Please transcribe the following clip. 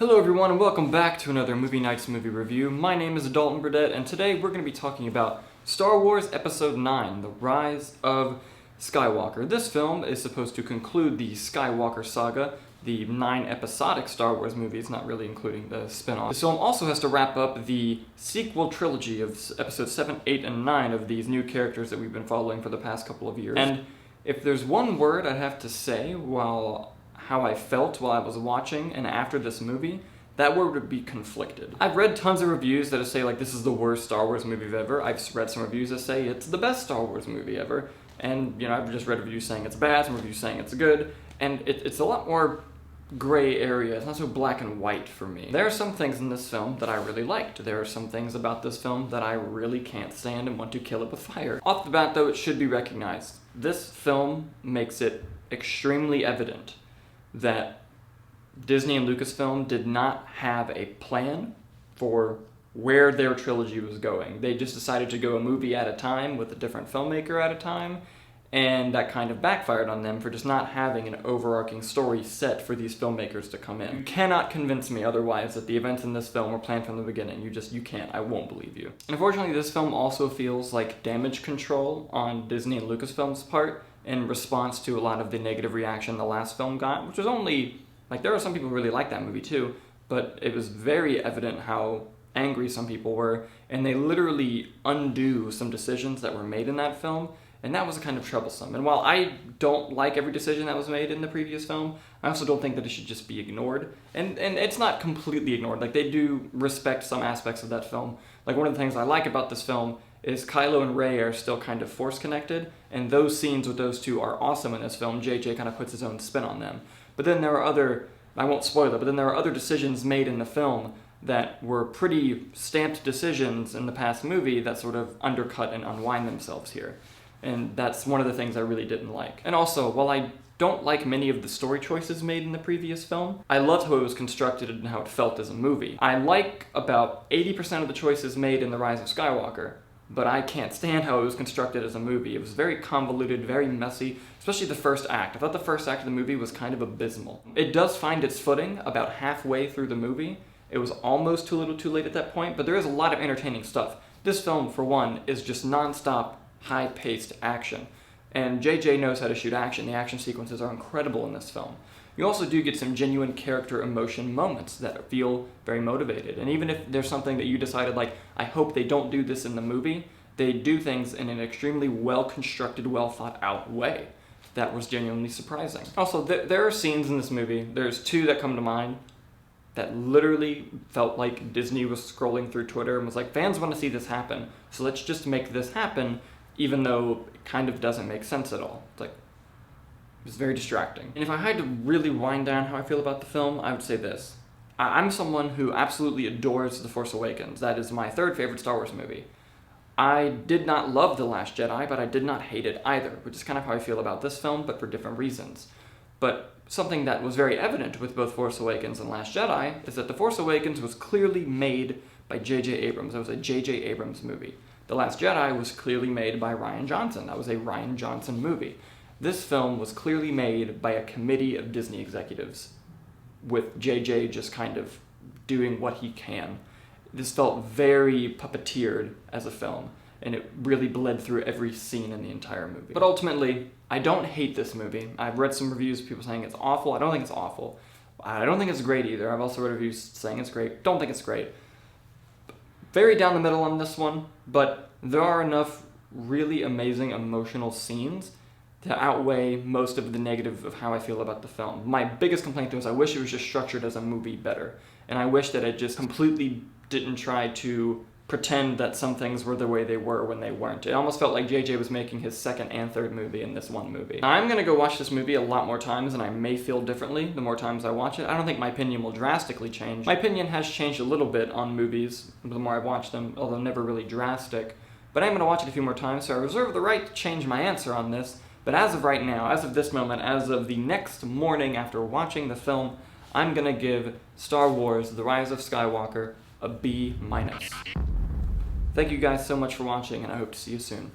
Hello everyone and welcome back to another Movie Nights movie review. My name is Dalton and today we're going to be talking about Star Wars Episode 9, The Rise of Skywalker. This film is supposed to conclude the Skywalker Saga, the 9 episodic Star Wars movies, not really including the spin-off. This film also has to wrap up the sequel trilogy of Episodes 7, 8, and 9 of these new characters that we've been following for the past couple of years. And if there's one word I'd have to say how I felt while I was watching and after this movie, that word would be conflicted. I've read tons of reviews that say like this is the worst Star Wars movie ever. I've read some reviews that say it's the best Star Wars movie ever. And I've just read reviews saying it's bad, some reviews saying it's good. And it's a lot more gray area. It's not so black and white for me. There are some things in this film that I really liked. There are some things about this film that I really can't stand and want to kill it with fire. Off the bat though, it should be recognized. This film makes it extremely evident that Disney and Lucasfilm did not have a plan for where their trilogy was going. They just decided to go a movie at a time with a different filmmaker at a time, and that kind of backfired on them for just not having an overarching story set for these filmmakers to come in. You cannot convince me otherwise that the events in this film were planned from the beginning. You can't. I won't believe you. And unfortunately, this film also feels like damage control on Disney and Lucasfilm's part in response to a lot of the negative reaction the last film got, which was only, there are some people who really like that movie too, but it was very evident how angry some people were, and they literally undo some decisions that were made in that film, and that was kind of troublesome. And while I don't like every decision that was made in the previous film, I also don't think that it should just be ignored. And it's not completely ignored. They do respect some aspects of that film. One of the things I like about this film is Kylo and Rey are still kind of force-connected, and those scenes with those two are awesome in this film. JJ kind of puts his own spin on them. But then there are other, I won't spoil it, but then there are other decisions made in the film that were pretty stamped decisions in the past movie that sort of undercut and unwind themselves here. And that's one of the things I really didn't like. And also, while I don't like many of the story choices made in the previous film, I loved how it was constructed and how it felt as a movie. I like about 80% of the choices made in The Rise of Skywalker, but I can't stand how it was constructed as a movie. It was very convoluted, very messy, especially the first act. I thought the first act of the movie was kind of abysmal. It does find its footing about halfway through the movie. It was almost too little too late at that point, but there is a lot of entertaining stuff. This film, for one, is just non-stop, high-paced action. And JJ knows how to shoot action. The action sequences are incredible in this film. You also do get some genuine character emotion moments that feel very motivated. And even if there's something that you decided, I hope they don't do this in the movie, they do things in an extremely well-constructed, well-thought-out way. That was genuinely surprising. Also, there are scenes in this movie, there's two that come to mind, that literally felt like Disney was scrolling through Twitter and was like, fans want to see this happen, so let's just make this happen, even though it kind of doesn't make sense at all. It's very distracting. And if I had to really wind down how I feel about the film, I would say this. I'm someone who absolutely adores The Force Awakens. That is my third favorite Star Wars movie. I did not love The Last Jedi, but I did not hate it either, which is kind of how I feel about this film, but for different reasons. But something that was very evident with both Force Awakens and Last Jedi is that The Force Awakens was clearly made by J.J. Abrams. It was a J.J. Abrams movie. The Last Jedi was clearly made by Rian Johnson. That was a Rian Johnson movie. This film was clearly made by a committee of Disney executives, with JJ just kind of doing what he can. This felt very puppeteered as a film, and it really bled through every scene in the entire movie. But ultimately, I don't hate this movie. I've read some reviews of people saying it's awful. I don't think it's awful. I don't think it's great either. I've also read reviews saying it's great. Don't think it's great. Very down the middle on this one, but there are enough really amazing emotional scenes to outweigh most of the negative of how I feel about the film. My biggest complaint though is I wish it was just structured as a movie better, and I wish that it just completely didn't try to pretend that some things were the way they were when they weren't. It almost felt like JJ was making his second and third movie in this one movie. Now, I'm gonna go watch this movie a lot more times, and I may feel differently the more times I watch it. I don't think my opinion will drastically change. My opinion has changed a little bit on movies the more I've watched them, although never really drastic. But I'm gonna watch it a few more times, so I reserve the right to change my answer on this. But as of right now, as of this moment, as of the next morning after watching the film, I'm gonna give Star Wars The Rise of Skywalker a B-. Thank you guys so much for watching, and I hope to see you soon.